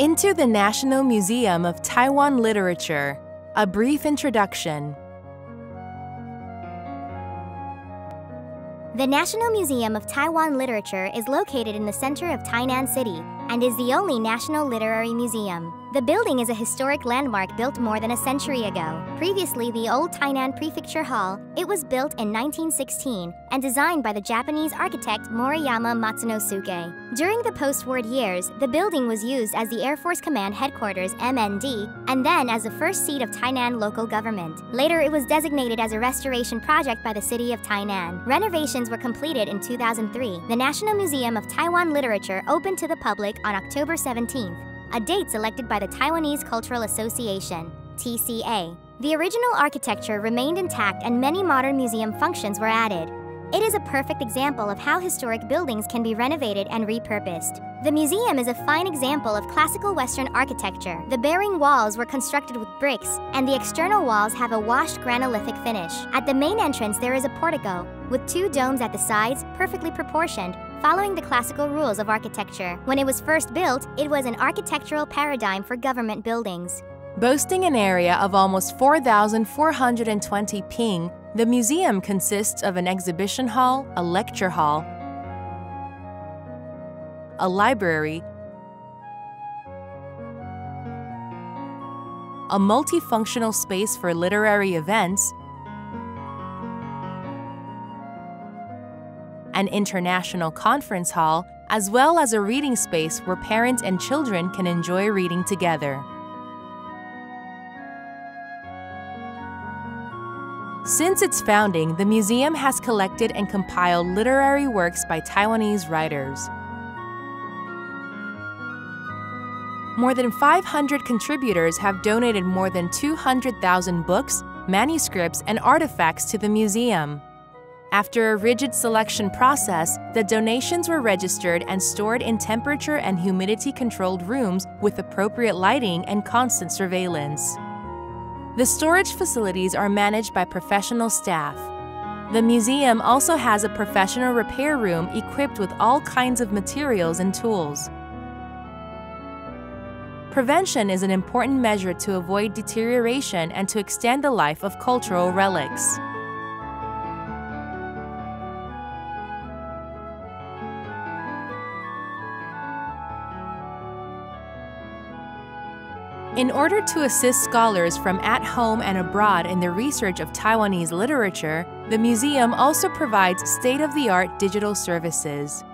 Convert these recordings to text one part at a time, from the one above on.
Into the National Museum of Taiwan Literature. A brief introduction. The National Museum of Taiwan Literature is located in the center of Tainan City and is the only national literary museum. The building is a historic landmark built more than a century ago. Previously the old Tainan Prefecture Hall, it was built in 1916 and designed by the Japanese architect Moriyama Matsunosuke. During the post-war years, the building was used as the Air Force Command Headquarters MND and then as the first seat of Tainan local government. Later it was designated as a restoration project by the city of Tainan. Renovations were completed in 2003. The National Museum of Taiwan Literature opened to the public on October 17th. A date selected by the Taiwanese Cultural Association, TCA. The original architecture remained intact and many modern museum functions were added. It is a perfect example of how historic buildings can be renovated and repurposed. The museum is a fine example of classical Western architecture. The bearing walls were constructed with bricks, and the external walls have a washed granolithic finish. At the main entrance there is a portico, with two domes at the sides, perfectly proportioned, following the classical rules of architecture. When it was first built, it was an architectural paradigm for government buildings. Boasting an area of almost 4,420 ping, the museum consists of an exhibition hall, a lecture hall, a library, a multifunctional space for literary events, an international conference hall, as well as a reading space where parents and children can enjoy reading together. Since its founding, the museum has collected and compiled literary works by Taiwanese writers. More than 500 contributors have donated more than 200,000 books, manuscripts, and artifacts to the museum. After a rigid selection process, the donations were registered and stored in temperature and humidity-controlled rooms with appropriate lighting and constant surveillance. The storage facilities are managed by professional staff. The museum also has a professional repair room equipped with all kinds of materials and tools. Prevention is an important measure to avoid deterioration and to extend the life of cultural relics. In order to assist scholars from at home and abroad in the research of Taiwanese literature, the museum also provides state-of-the-art digital services.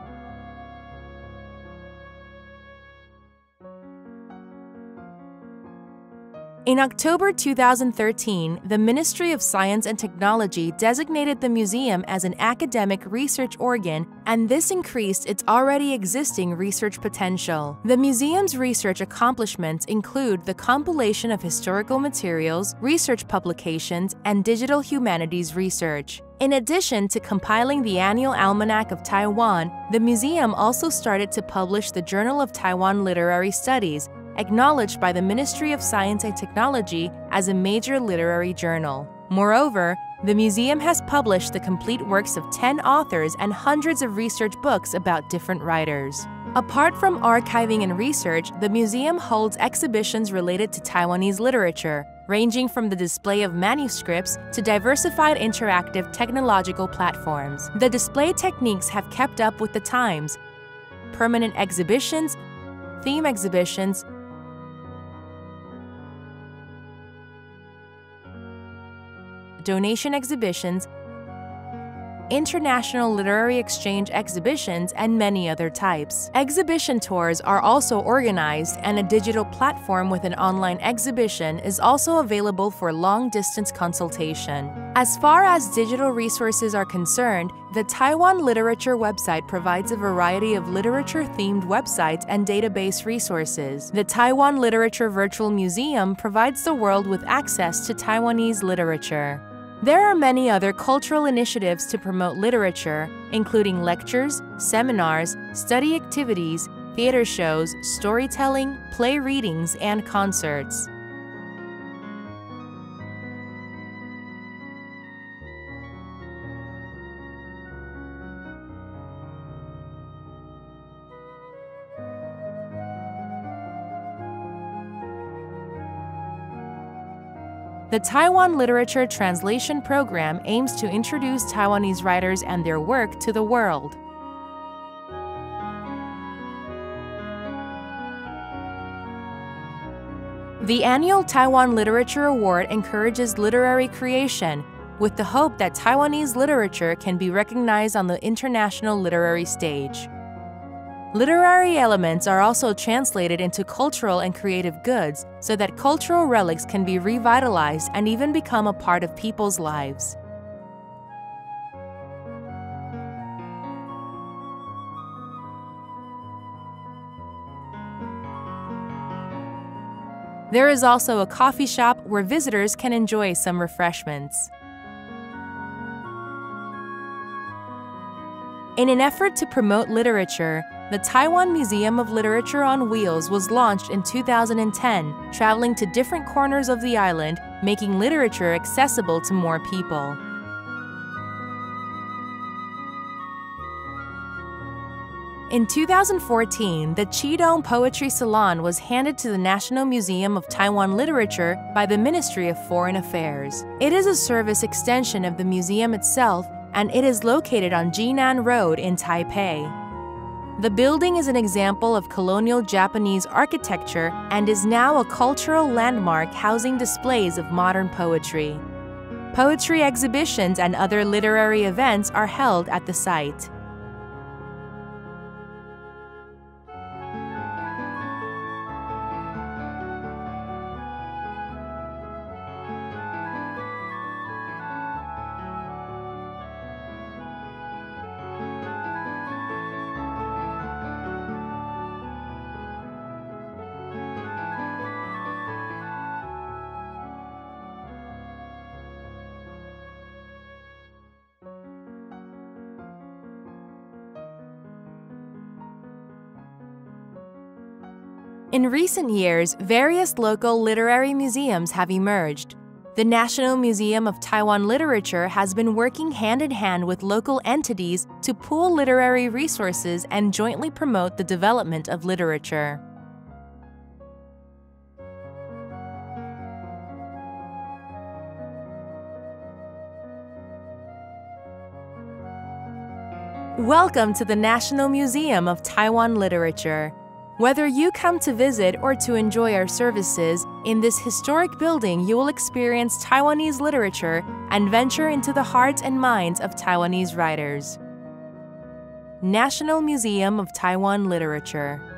In October 2013, the Ministry of Science and Technology designated the museum as an academic research organ, and this increased its already existing research potential. The museum's research accomplishments include the compilation of historical materials, research publications, and digital humanities research. In addition to compiling the Annual Almanac of Taiwan, the museum also started to publish the Journal of Taiwan Literary Studies, acknowledged by the Ministry of Science and Technology as a major literary journal. Moreover, the museum has published the complete works of 10 authors and hundreds of research books about different writers. Apart from archiving and research, the museum holds exhibitions related to Taiwanese literature, ranging from the display of manuscripts to diversified interactive technological platforms. The display techniques have kept up with the times. Permanent exhibitions, theme exhibitions, donation exhibitions, international literary exchange exhibitions, and many other types. Exhibition tours are also organized, and a digital platform with an online exhibition is also available for long-distance consultation. As far as digital resources are concerned, the Taiwan Literature website provides a variety of literature-themed websites and database resources. The Taiwan Literature Virtual Museum provides the world with access to Taiwanese literature. There are many other cultural initiatives to promote literature, including lectures, seminars, study activities, theater shows, storytelling, play readings, and concerts. The Taiwan Literature Translation Program aims to introduce Taiwanese writers and their work to the world. The annual Taiwan Literature Award encourages literary creation, with the hope that Taiwanese literature can be recognized on the international literary stage. Literary elements are also translated into cultural and creative goods so that cultural relics can be revitalized and even become a part of people's lives. There is also a coffee shop where visitors can enjoy some refreshments. In an effort to promote literature, the Taiwan Museum of Literature on Wheels was launched in 2010, traveling to different corners of the island, making literature accessible to more people. In 2014, the Qidong Poetry Salon was handed to the National Museum of Taiwan Literature by the Ministry of Foreign Affairs. It is a service extension of the museum itself, and it is located on Jinan Road in Taipei. The building is an example of colonial Japanese architecture and is now a cultural landmark housing displays of modern poetry. Poetry exhibitions and other literary events are held at the site. In recent years, various local literary museums have emerged. The National Museum of Taiwan Literature has been working hand-in-hand with local entities to pool literary resources and jointly promote the development of literature. Welcome to the National Museum of Taiwan Literature. Whether you come to visit or to enjoy our services, in this historic building you will experience Taiwanese literature and venture into the hearts and minds of Taiwanese writers. National Museum of Taiwan Literature.